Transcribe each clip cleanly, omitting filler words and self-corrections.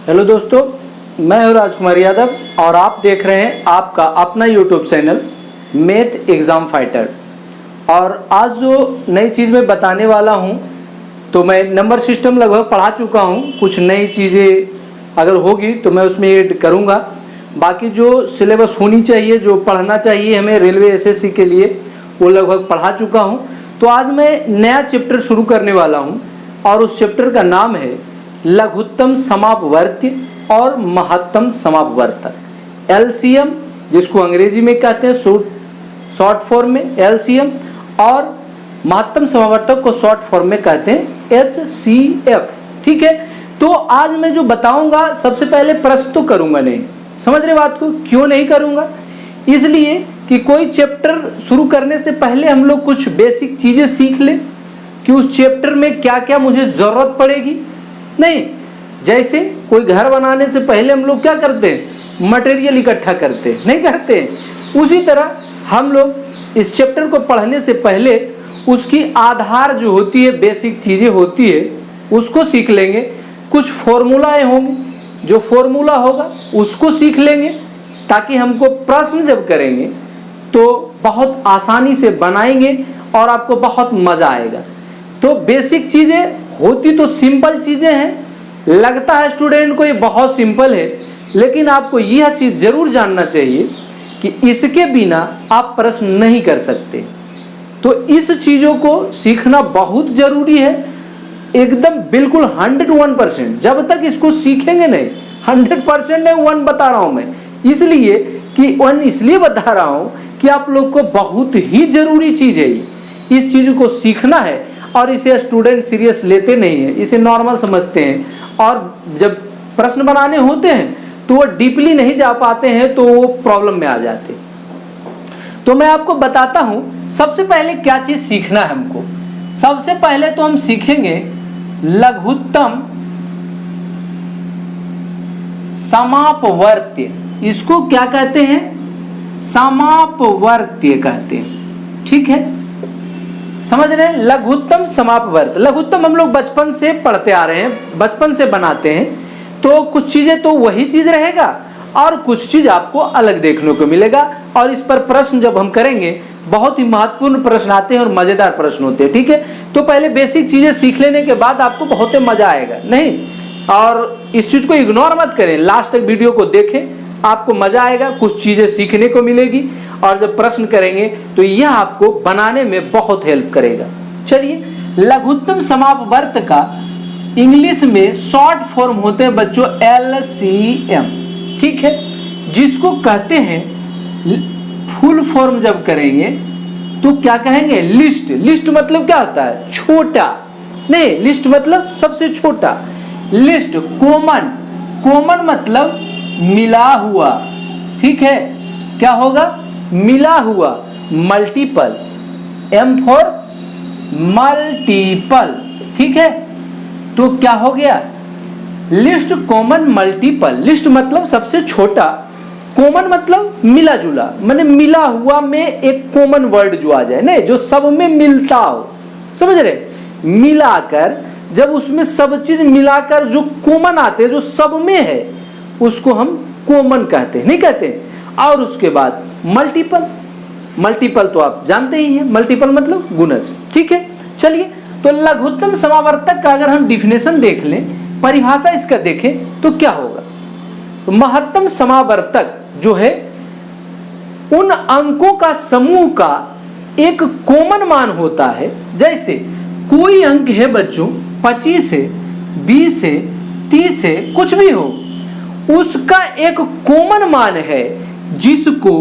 Hello दोस्तों, मैं हूं राजकुमार यादव और आप देख रहे हैं आपका अपना YouTube channel math exam fighter. और आज जो नई चीज़ मैं बताने वाला हूं, तो मैं नंबर सिस्टम लगभग पढ़ा चुका हूं। कुछ नई चीज़ें अगर होगी तो मैं उसमें ऐड करूंगा। बाकी जो सिलेबस होनी चाहिए, जो पढ़ना चाहिए हमें रेलवे एसएससी के लिए, वो लगभग पढ़ा चुका हूं। तो आज मैं नया चैप्टर शुरू करने वाला हूं और उस चैप्टर का नाम है लघुत्तम समापवर्त्य और महत्तम समापवर्तक, एलसीएम, जिसको अंग्रेजी में कहते हैं शॉर्ट फॉर्म में एलसीएम, और महत्तम समापवर्तक को शॉर्ट फॉर्म में कहते हैं एचसीएफ। ठीक है, तो आज मैं जो बताऊंगा, सबसे पहले प्रश्न तो करूंगा नहीं, समझ रहे बात को? क्यों नहीं करूंगा? इसलिए कि कोई चैप्टर शुरू करने से पहले हम लोग कुछ बेसिक चीजें सीख लें कि उस चैप्टर में क्या क्या मुझे जरूरत पड़ेगी। नहीं, जैसे कोई घर बनाने से पहले हम लोग क्या करते हैं, मटेरियल इकट्ठा करते हैं, नहीं करते हैं? उसी तरह हम लोग इस चैप्टर को पढ़ने से पहले उसकी आधार जो होती है, बेसिक चीज़ें होती है, उसको सीख लेंगे। कुछ फॉर्मूलाएं होंगी, जो फॉर्मूला होगा उसको सीख लेंगे, ताकि हमको प्रश्न जब करेंगे तो बहुत आसानी से बनाएंगे और आपको बहुत मज़ा आएगा। तो बेसिक चीज़ें होती तो सिंपल चीज़ें हैं, लगता है स्टूडेंट को ये बहुत सिंपल है, लेकिन आपको यह चीज़ जरूर जानना चाहिए कि इसके बिना आप प्रश्न नहीं कर सकते। तो इस चीज़ों को सीखना बहुत ज़रूरी है, एकदम बिल्कुल 101%। जब तक इसको सीखेंगे नहीं, 100% है, 1 बता रहा हूँ मैं, इसलिए कि 1 इसलिए बता रहा हूँ कि आप लोग को बहुत ही ज़रूरी चीज़ है ये। इस चीज़ को सीखना है और इसे स्टूडेंट सीरियस लेते नहीं है, इसे नॉर्मल समझते हैं, और जब प्रश्न बनाने होते हैं तो वो डीपली नहीं जा पाते हैं, तो वो प्रॉब्लम में आ जाते। तो मैं आपको बताता हूं सबसे पहले क्या चीज सीखना है हमको। सबसे पहले तो हम सीखेंगे लघुत्तम समापवर्त्य। इसको क्या कहते हैं? समापवर्त्य कहते हैं। ठीक है, समझ रहे हैं? लघुत्तम समापवर्त, लघुत्तम हम लोग बचपन से पढ़ते आ रहे हैं, बचपन से बनाते हैं। तो कुछ चीजें तो वही चीज रहेगा और कुछ चीज आपको अलग देखने को मिलेगा। और इस पर प्रश्न जब हम करेंगे, बहुत ही महत्वपूर्ण प्रश्न आते हैं और मजेदार प्रश्न होते हैं। ठीक है, तो पहले बेसिक चीजें सीख लेने के बाद आपको बहुत ही मजा आएगा। नहीं, और इस चीज को इग्नोर मत करें, लास्ट तक वीडियो को देखें, आपको मजा आएगा, कुछ चीजें सीखने को मिलेगी। और जब प्रश्न करेंगे तो यह आपको बनाने में बहुत हेल्प करेगा। चलिए, लघुत्तम समापवर्त का इंग्लिश में शॉर्ट फॉर्म होते हैं बच्चों एलसीएम। ठीक है, जिसको कहते हैं फुल फॉर्म जब करेंगे तो क्या कहेंगे? लिस्ट। लिस्ट मतलब क्या होता है? छोटा। नहीं, लिस्ट मतलब सबसे छोटा। लिस्ट कॉमन, कॉमन मतलब मिला हुआ। ठीक है, क्या होगा? मिला हुआ। Multiple, M for multiple. ठीक है, तो क्या हो गया? List common multiple. लिस्ट मतलब सबसे छोटा, कॉमन मतलब मिला जुला, माने मिला हुआ में एक कॉमन वर्ड जो आ जाए, नहीं, जो सब में मिलता हो। समझ रहे? मिलाकर, जब उसमें सब चीज मिलाकर जो कॉमन आते हैं, जो सब में है, उसको हम कॉमन कहते हैं, नहीं कहते? और उसके बाद मल्टीपल। मल्टीपल तो आप जानते ही हैं, मल्टीपल मतलब गुणज। ठीक है, चलिए, तो लघुत्तम समावर्तक का अगर हम डिफिनेशन देख लें, परिभाषा इसका देखें, तो क्या होगा? तो महत्तम समावर्तक जो है उन अंकों का समूह का एक कॉमन मान होता है। जैसे कोई अंक है बच्चों, 25 है, 20 है, 30 है, कुछ भी हो, उसका एक कॉमन मान है जिसको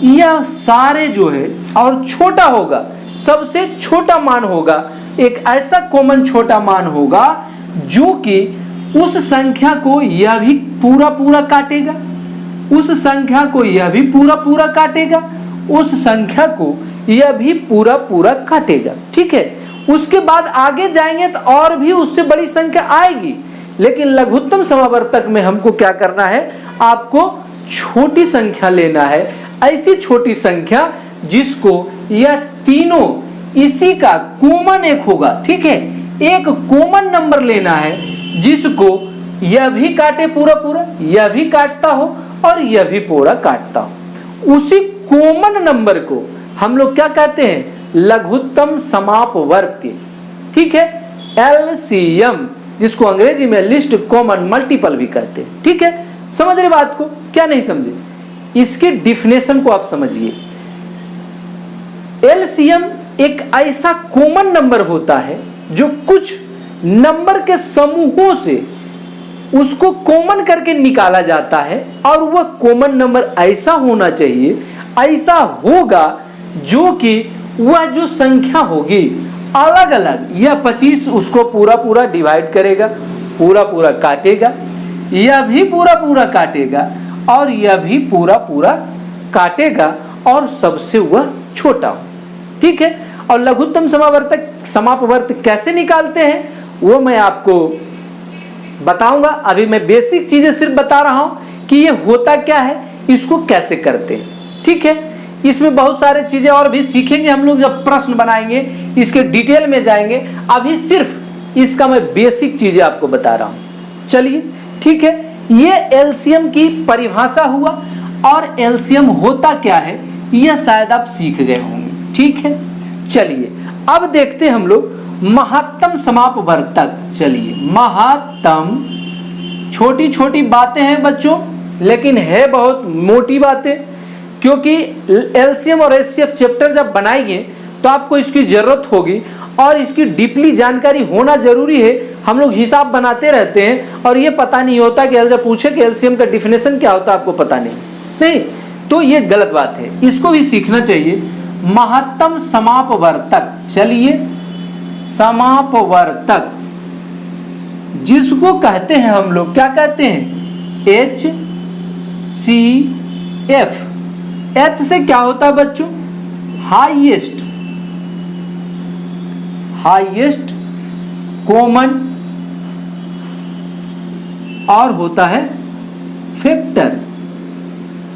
यह सारे जो है, और छोटा होगा, सबसे छोटा मान होगा, एक ऐसा कॉमन छोटा मान होगा जो कि उस संख्या को यह भी पूरा पूरा काटेगा, उस संख्या को यह भी पूरा पूरा काटेगा, उस संख्या को यह भी पूरा पूरा काटेगा। ठीक है, उसके बाद आगे जाएंगे तो और भी उससे बड़ी संख्या आएगी, लेकिन लघुत्तम समावर्तक में हमको क्या करना है? आपको छोटी संख्या लेना है, ऐसी छोटी संख्या जिसको यह तीनों इसी का कॉमन एक होगा। ठीक है, एक कॉमन नंबर लेना है जिसको यह भी काटे पूरा पूरा, यह भी काटता हो और यह भी पूरा काटता हो, उसी कॉमन नंबर को हम लोग क्या कहते हैं? लघुत्तम समापवर्ती। ठीक है, एलसीएम, जिसको अंग्रेजी में लिस्ट कॉमन मल्टीपल भी कहते हैं। ठीक है, समझ रहे बात को? क्या नहीं समझे? इसके डिफिनेशन को आप समझिए। एलसीएम एक ऐसा कॉमन नंबर होता है जो कुछ नंबर के समूहों से उसको कॉमन करके निकाला जाता है, और वह कॉमन नंबर ऐसा होना चाहिए, ऐसा होगा जो कि वह जो संख्या होगी अलग अलग, यह 25 उसको पूरा पूरा डिवाइड करेगा, पूरा पूरा काटेगा, यह भी पूरा पूरा काटेगा और यह भी पूरा पूरा काटेगा, और सबसे वह छोटा हो। ठीक है, और लघुत्तम समापवर्त कैसे निकालते हैं वो मैं आपको बताऊंगा। अभी मैं बेसिक चीजें सिर्फ बता रहा हूं कि ये होता क्या है, इसको कैसे करते हैं। ठीक है, इसमें बहुत सारे चीजें और भी सीखेंगे हम लोग, जब प्रश्न बनाएंगे इसके डिटेल में जाएंगे। अभी सिर्फ इसका मैं बेसिक चीजें आपको बता रहा हूं। चलिए, ठीक है, ये एलसीएम की परिभाषा हुआ, और एलसीएम होता क्या है यह शायद आप सीख गए होंगे। ठीक है, चलिए अब देखते हैं हम लोग महत्तम समापवर्तक। चलिए, महत्तम, छोटी छोटी बातें हैं बच्चों, लेकिन है बहुत मोटी बातें, क्योंकि एलसीएम और एचसीएफ चैप्टर जब बनाएंगे तो आपको इसकी जरूरत होगी, और इसकी डीपली जानकारी होना जरूरी है। हम लोग हिसाब बनाते रहते हैं और ये पता नहीं होता कि जब पूछे कि एलसीएम का डिफिनेशन क्या होता है आपको पता नहीं, तो ये गलत बात है, इसको भी सीखना चाहिए। महत्तम समापवर्तक, चलिए, समापवर्तक जिसको कहते हैं हम लोग, क्या कहते हैं? H C F. एच से क्या होता है बच्चों? हाईएस्ट, हाईएस्ट कॉमन, और होता है फैक्टर।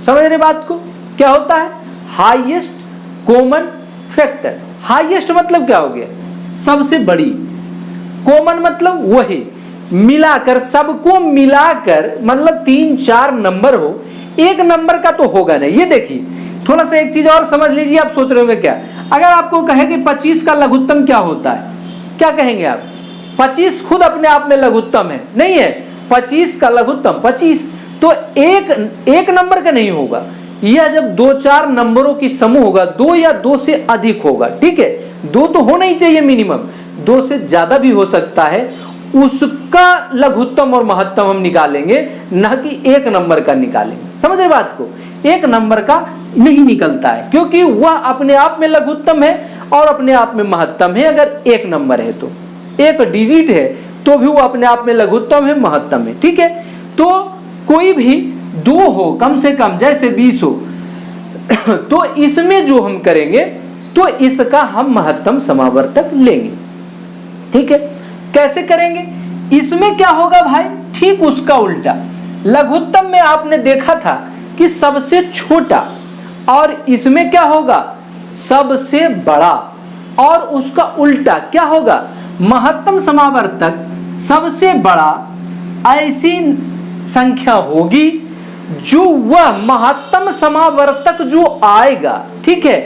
समझ रहे बात को? क्या होता है? Highest common factor. हाईएस्ट मतलब क्या हो गया? सबसे बड़ी। कॉमन मतलब वही, मिलाकर, सबको मिलाकर, मतलब 3-4 नंबर हो, एक नंबर का तो होगा नहीं। ये देखिए, थोड़ा सा एक चीज और समझ लीजिए। आप सोच रहे होंगे क्या, अगर आपको कहे कि 25 का लघुत्तम क्या होता है, क्या कहेंगे आप? 25 खुद अपने आप में लघुत्तम है? नहीं है। 25 का लघुत्तम 25 तो एक नंबर का नहीं होगा, यह जब 2-4 नंबरों की समूह होगा, 2 या 2 से अधिक होगा। ठीक है, 2 तो होना ही चाहिए मिनिमम, 2 से ज्यादा भी हो सकता है, उसका लघुत्तम और महत्तम हम निकालेंगे, ना कि एक नंबर का निकालेंगे। समझ रहे बात को? एक नंबर का नहीं निकलता है, क्योंकि वह अपने आप में लघुत्तम है और अपने आप में महत्तम है। अगर एक नंबर है तो, एक डिजिट है तो भी वो अपने आप में लघुत्तम है, महत्तम है। ठीक है, तो कोई भी 2 हो कम से कम, जैसे 20 हो, तो इसमें जो हम करेंगे तो इसका हम महत्तम समावर्तक लेंगे। ठीक है, कैसे करेंगे? इसमें क्या होगा भाई? ठीक उसका उल्टा। लघुत्तम में आपने देखा था कि सबसे छोटा, और इसमें क्या होगा? सबसे बड़ा, और उसका उल्टा क्या होगा? महत्तम समावर्तक सबसे बड़ा ऐसी संख्या होगी जो वह महत्तम समावर्तक जो आएगा, ठीक है,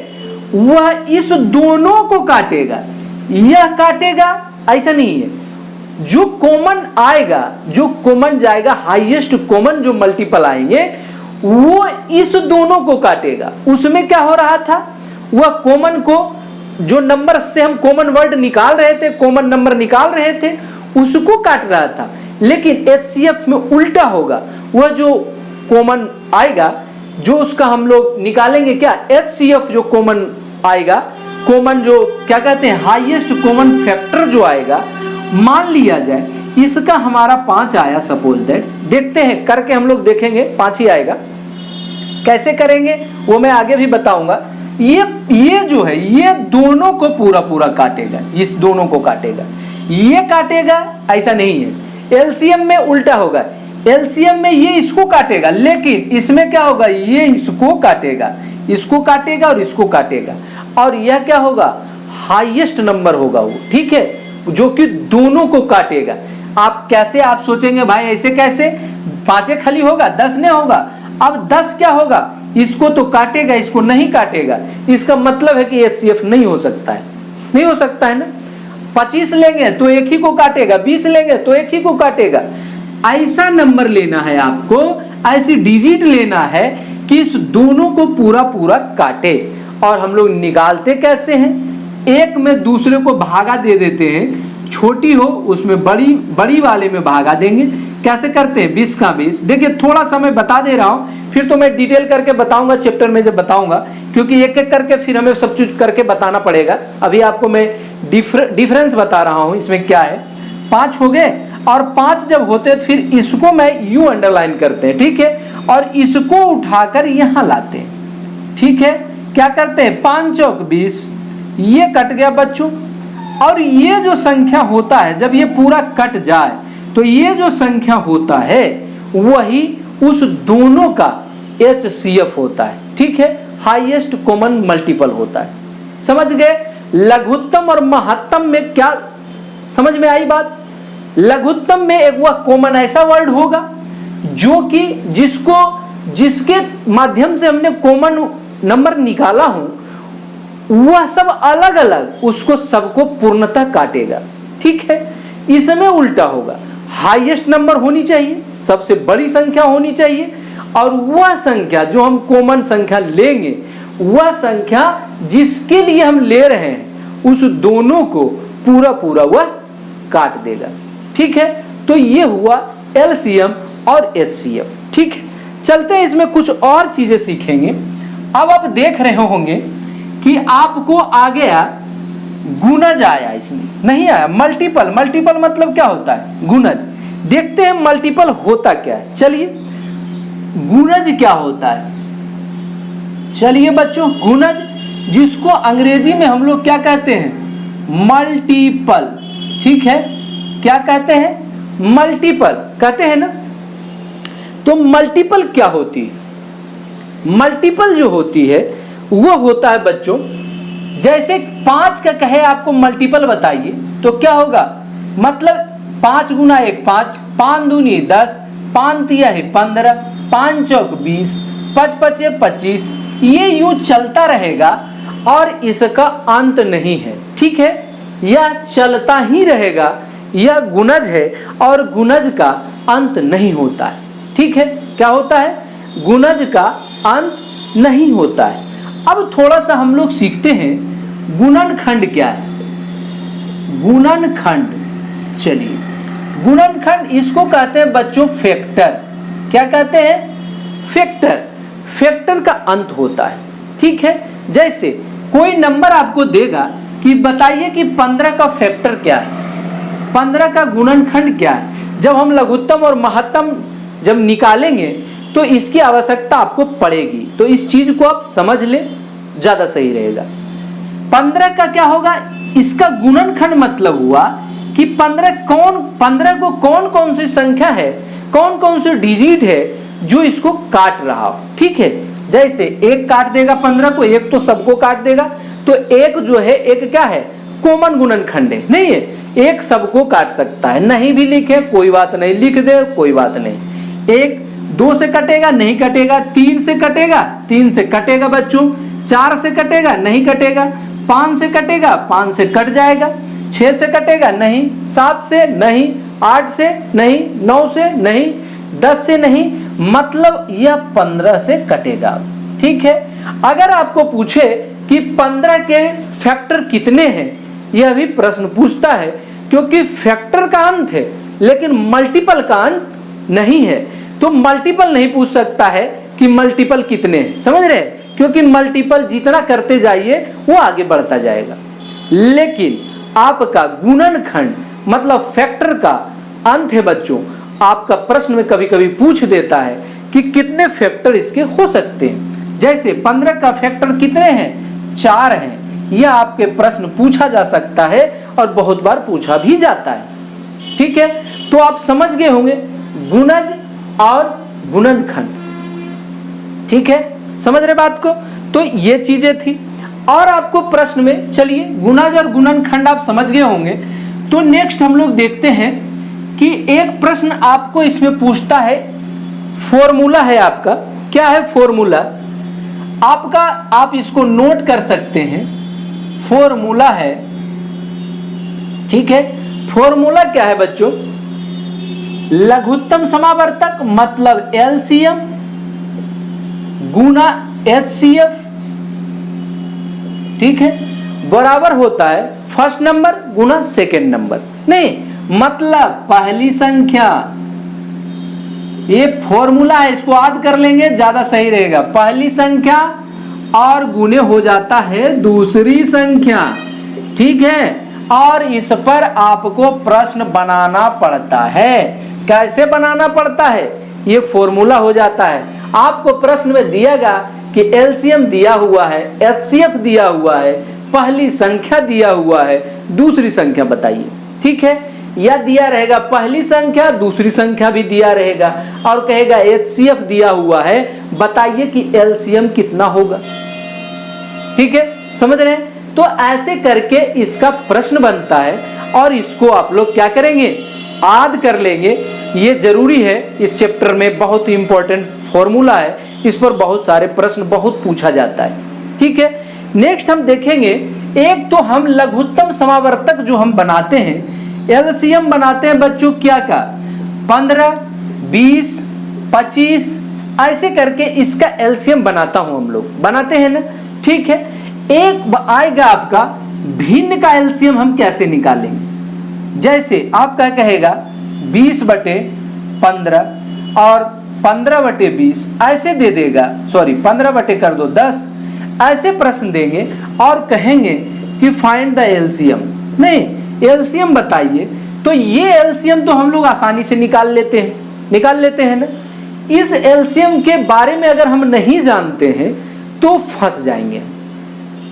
वह इस दोनों को काटेगा। यह काटेगा, ऐसा नहीं है, जो कॉमन आएगा, जो कॉमन जाएगा, हाईएस्ट कॉमन जो मल्टीपल आएंगे, वो इस दोनों को काटेगा। उसमें क्या हो रहा था? वह कॉमन को, जो नंबर से हम कॉमन वर्ड निकाल रहे थे, कॉमन नंबर निकाल रहे थे, उसको काट रहा था। लेकिन एचसीएफ में उल्टा होगा, वह जो कॉमन आएगा, जो उसका हम लोग निकालेंगे क्या? एचसीएफ जो कॉमन आएगा, कॉमन जो क्या कहते हैं, हाईएस्ट कॉमन फैक्टर जो आएगा, मान लिया जाए इसका हमारा 5 आया, सपोज दैट, देखते हैं करके, हम लोग देखेंगे 5 ही आएगा। कैसे करेंगे वो मैं आगे भी बताऊंगा। ये जो है, ये दोनों को पूरा पूरा काटेगा, इस दोनों को काटेगा, ये काटेगा, ऐसा नहीं है। एलसीएम में उल्टा होगा, एलसीएम में ये इसको काटेगा, लेकिन इसमें क्या होगा? ये इसको काटेगा, इसको काटेगा और इसको काटेगा, और यह क्या होगा? हाईएस्ट नंबर होगा वो, ठीक है, जो कि दोनों को काटेगा। आप कैसे आप सोचेंगे भाई ऐसे कैसे, 5 खाली होगा 10 नहीं होगा। अब 10 क्या होगा, इसको तो काटेगा इसको नहीं काटेगा, इसका मतलब है कि HCF नहीं हो सकता है, नहीं हो सकता है ना। 25 लेंगे तो एक ही को काटेगा, 20 लेंगे तो एक ही को काटेगा। ऐसा नंबर लेना है आपको, ऐसी डिजिट लेना है कि इस दोनों को पूरा पूरा काटे। और हम लोग निकालते कैसे हैं, एक में दूसरे को भागा दे देते हैं, छोटी हो उसमें बड़ी वाले में भागा देंगे। कैसे करते हैं, 20 का 20। देखिए थोड़ा सा मैं बता दे रहा हूं, फिर तो मैं डिटेल करके बताऊंगा चैप्टर में जब बताऊंगा, क्योंकि एक एक करके फिर हमें सब चीज करके बताना पड़ेगा। अभी आपको मैं डिफरेंस बता रहा हूं इसमें क्या है। 5 हो गए, और 5 जब होते हैं फिर इसको मैं यू अंडरलाइन करते हैं, ठीक है, और इसको उठाकर यहां लाते हैं, ठीक है। क्या करते हैं, 5 चौक 20, ये कट गया बच्चों। और ये जो संख्या होता है जब ये पूरा कट जाए तो ये जो संख्या होता है वही उस दोनों का HCF होता है, ठीक है, हाईएस्ट कॉमन मल्टीपल होता है। समझ गए, लघुत्तम और महत्तम में क्या समझ में आई बात। लघुत्तम में एक वह कॉमन ऐसा वर्ड होगा जो कि जिसके माध्यम से हमने कॉमन नंबर निकाला हूं, वह सब अलग अलग उसको सबको पूर्णतः काटेगा, ठीक है। इसमें उल्टा होगा, हाईएस्ट नंबर होनी चाहिए, सबसे बड़ी संख्या होनी चाहिए, और वह संख्या जो हम कॉमन संख्या लेंगे, वह संख्या जिसके लिए हम ले रहे हैं उस दोनों को पूरा पूरा वह काट देगा, ठीक है। तो ये हुआ LCM और HCF, ठीक है। चलते हैं इसमें कुछ और चीजें सीखेंगे। अब आप देख रहे होंगे कि आपको आ गया गुणज, आया इसमें नहीं आया मल्टीपल। मल्टीपल मतलब क्या होता है, गुणज। देखते हैं मल्टीपल होता क्या है, चलिए गुणज क्या होता है। चलिए बच्चों, गुणज जिसको अंग्रेजी में हम लोग क्या कहते हैं, मल्टीपल, ठीक है। क्या कहते हैं, मल्टीपल कहते हैं ना। तो मल्टीपल क्या होती है, मल्टीपल जो होती है वो होता है बच्चों, जैसे 5 का कहे आपको मल्टीपल बताइए तो क्या होगा, मतलब 5 गुना 1 5, 5 दूनी 10, 5 तिया है 15, 5 चौक 20, 5 पचे 25, ये यूं चलता रहेगा और इसका अंत नहीं है, ठीक है। यह चलता ही रहेगा, यह गुणज है और गुणज का अंत नहीं होता है, ठीक है। क्या होता है, गुणज का अंत नहीं होता है। अब थोड़ा सा हम लोग सीखते हैं गुणनखंड क्या है, गुणनखंड। चलिए गुणनखंड इसको कहते हैं बच्चों फैक्टर। क्या कहते हैं, फैक्टर। फैक्टर का अंत होता है, ठीक है। जैसे कोई नंबर आपको देगा कि बताइए कि 15 का फैक्टर क्या है, 15 का गुणनखंड क्या है। जब हम लघुत्तम और महत्तम जब निकालेंगे तो इसकी आवश्यकता आपको पड़ेगी, तो इस चीज को आप समझ ले, ज्यादा सही रहेगा। 15 का क्या होगा, इसका गुणनखंड मतलब हुआ कि 15 को कौन कौन सी संख्या है, कौन कौन सी डिजिट है जो इसको काट रहा हो, ठीक है। जैसे 1 काट देगा 15 को, 1 तो सबको काट देगा, तो 1 जो है, 1 क्या है, कॉमन गुणनखंड है, नहीं है, 1 सबको काट सकता है। नहीं भी लिखे कोई बात नहीं, लिख दे कोई बात नहीं। 1 2 से कटेगा, नहीं कटेगा। 3 से कटेगा, 3 से कटेगा बच्चों। 4 से कटेगा, नहीं कटेगा। 5 से कटेगा, 5 से कट जाएगा। 6 से कटेगा, नहीं। 7 से नहीं, 8 से नहीं, 9 से नहीं, 10 से नहीं, मतलब यह 15 से कटेगा, ठीक है। अगर आपको पूछे कि 15 के फैक्टर कितने हैं, यह भी प्रश्न पूछता है, क्योंकि फैक्टर का अंत है लेकिन मल्टीपल का अंत नहीं है, तो मल्टीपल नहीं पूछ सकता है कि मल्टीपल कितने हैं, समझ रहे हैं, क्योंकि मल्टीपल जितना करते जाइए वो आगे बढ़ता जाएगा। लेकिन आपका गुणनखंड मतलब फैक्टर का अंत है बच्चों। आपका प्रश्न में कभी कभी पूछ देता है कि कितने फैक्टर इसके हो सकते हैं। जैसे 15 का फैक्टर कितने हैं, 4 हैं। यह आपके प्रश्न पूछा जा सकता है और बहुत बार पूछा भी जाता है, ठीक है। तो आप समझ गए होंगे गुणज और गुणनखंड, ठीक है, समझ रहे बात को। तो ये चीजें थी। और आपको प्रश्न में, चलिए गुणज और गुणनखंड आप समझ गए होंगे, तो नेक्स्ट हम लोग देखते हैं कि एक प्रश्न आपको इसमें पूछता है, फॉर्मूला है आपका, क्या है फॉर्मूला आपका, आप इसको नोट कर सकते हैं। फॉर्मूला है, ठीक है। फॉर्मूला क्या है बच्चों? लघुत्तम समावर्तक मतलब एलसीएम गुना एचसीएफ, ठीक है, बराबर होता है फर्स्ट नंबर गुना सेकेंड नंबर। नहीं, मतलब पहली संख्या, ये फॉर्मूला है, इसको याद कर लेंगे ज्यादा सही रहेगा। पहली संख्या और गुने हो जाता है दूसरी संख्या, ठीक है। और इस पर आपको प्रश्न बनाना पड़ता है। कैसे बनाना पड़ता है? ये फॉर्मूला हो जाता है। आपको प्रश्न में दिएगा कि एलसीएम दिया हुआ है, एचसीएफ दिया हुआ है, पहली संख्या दिया हुआ है, दूसरी संख्या बताइए, ठीक है। या दिया रहेगा पहली संख्या, दूसरी संख्या भी दिया रहेगा, और कहेगा एचसीएफ दिया हुआ है, बताइए कि एलसीएम कितना होगा, ठीक है, समझ रहे हैं। तो ऐसे करके इसका प्रश्न बनता है, और इसको आप लोग क्या करेंगे? याद कर लेंगे। ये जरूरी है, इस चैप्टर में बहुत ही इंपॉर्टेंट फॉर्मूला है, इस पर बहुत सारे प्रश्न बहुत पूछा जाता है, ठीक है। नेक्स्ट हम देखेंगे, एक तो हम लघुत्तम समावर्तक जो हम बनाते हैं, एलसीएम बनाते हैं बच्चों, क्या क्या? 15, 20, 25 ऐसे करके इसका एलसीएम बनाता हूं, हम लोग बनाते हैं ना, ठीक है। एक आएगा आपका भिन्न का एलसीएम हम कैसे निकालेंगे? जैसे आपका कहेगा 20/15 और 15/20 ऐसे दे देगा, सॉरी 15 बटे कर दो 10, ऐसे प्रश्न देंगे और कहेंगे कि फाइंड द एलसीएम। नहीं, एलसीएम बताइए। तो ये एलसीएम तो हम लोग आसानी से निकाल लेते हैं ना। इस एलसीएम के बारे में अगर हम नहीं जानते हैं तो फंस जाएंगे,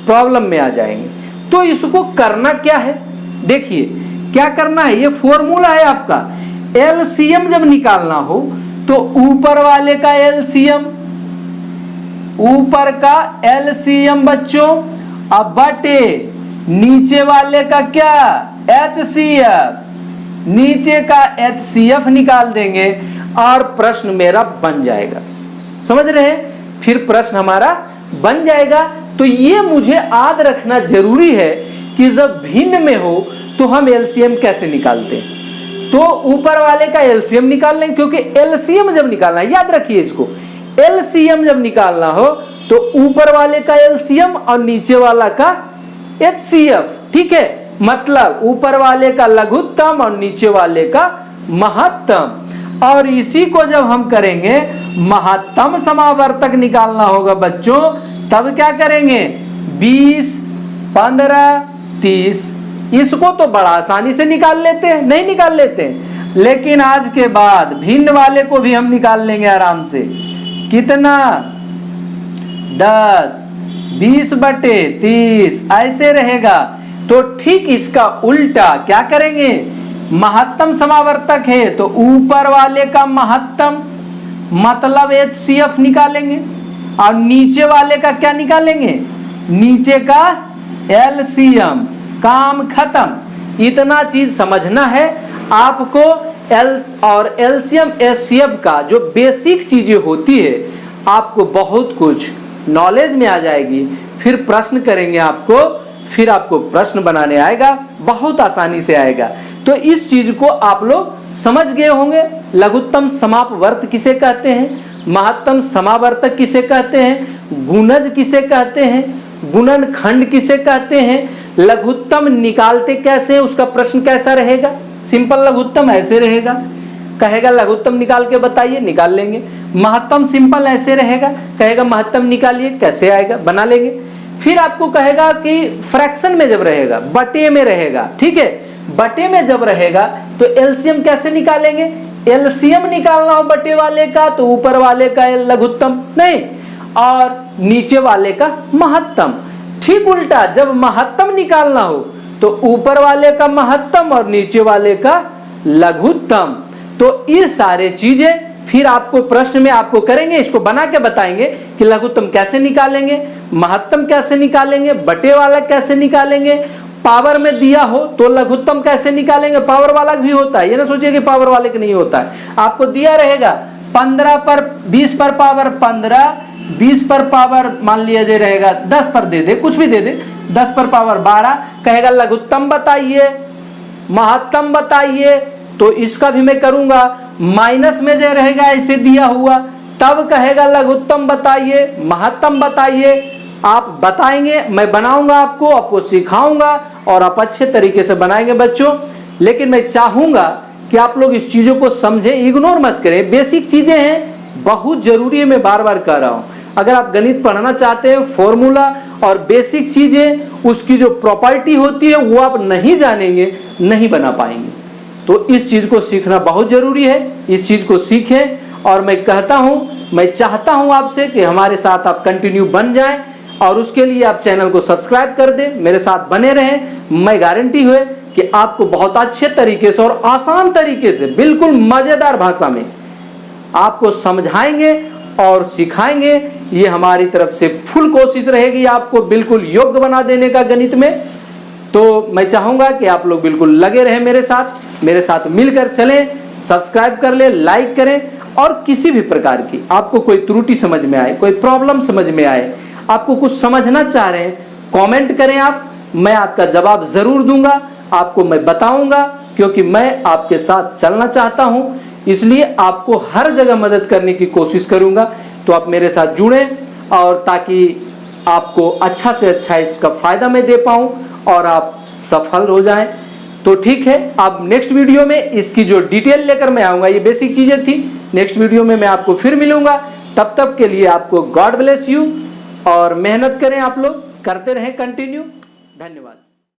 प्रॉब्लम में आ जाएंगे। तो इसको करना क्या है? देखिए क्या करना है, ये फॉर्मूला है आपका। एलसीएम जब निकालना हो तो ऊपर वाले का एलसीएम, ऊपर का एलसीएम बच्चों, अब बटे नीचे वाले का क्या? एचसीएफ, नीचे का एचसीएफ निकाल देंगे और प्रश्न मेरा बन जाएगा। समझ रहे हैं? फिर प्रश्न हमारा बन जाएगा। तो ये मुझे याद रखना जरूरी है कि जब भिन्न में हो तो हम एलसीएम कैसे निकालते हैं। तो ऊपर वाले का एलसीएम निकाल लें, क्योंकि एलसीएम जब निकालना है, याद रखिए इसको, एलसीएम जब निकालना हो तो ऊपर वाले का एलसीएम और नीचे वाला का एचसीएफ, ठीक है। मतलब ऊपर वाले का लघुत्तम और नीचे वाले का महत्तम। और इसी को जब हम करेंगे, महत्तम समावर्तक निकालना होगा बच्चों, तब क्या करेंगे? 20, 15, 30। इसको तो बड़ा आसानी से निकाल लेते हैं, नहीं निकाल लेते हैं, लेकिन आज के बाद भिन्न वाले को भी हम निकाल लेंगे आराम से। कितना? 10, 20/30 ऐसे रहेगा। तो ठीक इसका उल्टा क्या करेंगे? महत्तम समावर्तक है तो ऊपर वाले का महत्तम मतलब एचसीएफ निकालेंगे, और नीचे वाले का क्या निकालेंगे? नीचे का एलसीएम। काम खत्म। इतना चीज समझना है आपको। एल और एलसीएम एचसीएफ का जो बेसिक चीजें होती है, आपको बहुत कुछ नॉलेज में आ जाएगी। फिर प्रश्न करेंगे आपको, फिर आपको प्रश्न बनाने आएगा, बहुत आसानी से आएगा। तो इस चीज को आप लोग समझ गए होंगे। लघुत्तम समापवर्त किसे कहते हैं, महत्तम समावर्तक किसे कहते हैं, गुणज किसे कहते हैं, गुणनखंड किसे कहते हैं, लघुत्तम निकालते कैसे, उसका प्रश्न कैसा रहेगा। सिंपल लघुत्तम ऐसे रहेगा, कहेगा लघुत्तम निकाल के बताइए, निकाल लेंगे। महत्तम सिंपल ऐसे रहेगा, कहेगा महत्तम निकालिए, कैसे आएगा, बना लेंगे। फिर आपको कहेगा कि फ्रैक्शन में जब रहेगा, बटे में रहेगा, ठीक है, बटे में जब रहेगा तो एलसीएम कैसे निकालेंगे। एलसीएम निकालना हो बटे वाले का तो ऊपर वाले का लघुत्तम नहीं, और नीचे वाले का महत्तम। ठीक उल्टा, जब महत्तम निकालना हो तो ऊपर वाले का महत्तम और नीचे वाले का लघुत्तम। तो ये सारे चीजें फिर आपको प्रश्न में आपको करेंगे, इसको बना के बताएंगे कि लघुत्तम कैसे निकालेंगे, महत्तम कैसे निकालेंगे, बटे वाला कैसे निकालेंगे, पावर में दिया हो तो लघुत्तम कैसे निकालेंगे, पावर वाला भी होता है, ये ना सोचिए कि पावर वाले के नहीं होता है। आपको दिया रहेगा 15 पर 20 पर पावर 15, 20 पर पावर मान लिया जाए रहेगा 10 पर दे दे, कुछ भी दे दे, 10 पर पावर 12, कहेगा लघुत्तम बताइए, महत्तम बताइए, तो इसका भी मैं करूंगा। माइनस में जो रहेगा इसे दिया हुआ, तब कहेगा लघुत्तम बताइए, महत्तम बताइए। आप बताएंगे, मैं बनाऊंगा, आपको सिखाऊंगा और आप अच्छे तरीके से बनाएंगे बच्चों। लेकिन मैं चाहूंगा कि आप लोग इस चीजों को समझें, इग्नोर मत करें। बेसिक चीजें हैं, बहुत जरूरी है, मैं बार बार कह रहा हूं। अगर आप गणित पढ़ना चाहते हैं, फॉर्मूला और बेसिक चीजें, उसकी जो प्रॉपर्टी होती है वो आप नहीं जानेंगे, नहीं बना पाएंगे। तो इस चीज को सीखना बहुत जरूरी है, इस चीज को सीखें। और मैं कहता हूं, मैं चाहता हूं आपसे कि हमारे साथ आप कंटिन्यू बन जाएं, और उसके लिए आप चैनल को सब्सक्राइब कर दें, मेरे साथ बने रहें। मैं गारंटी है कि आपको बहुत अच्छे तरीके से और आसान तरीके से, बिल्कुल मजेदार भाषा में आपको समझाएंगे और सिखाएंगे। ये हमारी तरफ से फुल कोशिश रहेगी आपको बिल्कुल योग्य बना देने का गणित में। तो मैं चाहूंगा कि आप लोग बिल्कुल लगे रहें मेरे साथ मिलकर चलें, सब्सक्राइब कर ले, लाइक करें। और किसी भी प्रकार की आपको कोई त्रुटि समझ में आए, कोई प्रॉब्लम समझ में आए, आपको कुछ समझना चाह रहे हैं, कमेंट करें आप, मैं आपका जवाब जरूर दूंगा, आपको मैं बताऊंगा, क्योंकि मैं आपके साथ चलना चाहता हूं, इसलिए आपको हर जगह मदद करने की कोशिश करूंगा। तो आप मेरे साथ जुड़ें, और ताकि आपको अच्छा से अच्छा इसका फायदा मैं दे पाऊं और आप सफल हो जाएं। तो ठीक है, अब नेक्स्ट वीडियो में इसकी जो डिटेल लेकर मैं आऊंगा, ये बेसिक चीजें थी, नेक्स्ट वीडियो में मैं आपको फिर मिलूंगा। तब तक के लिए आपको गॉड ब्लेस यू, और मेहनत करें, आप लोग करते रहें कंटिन्यू। धन्यवाद।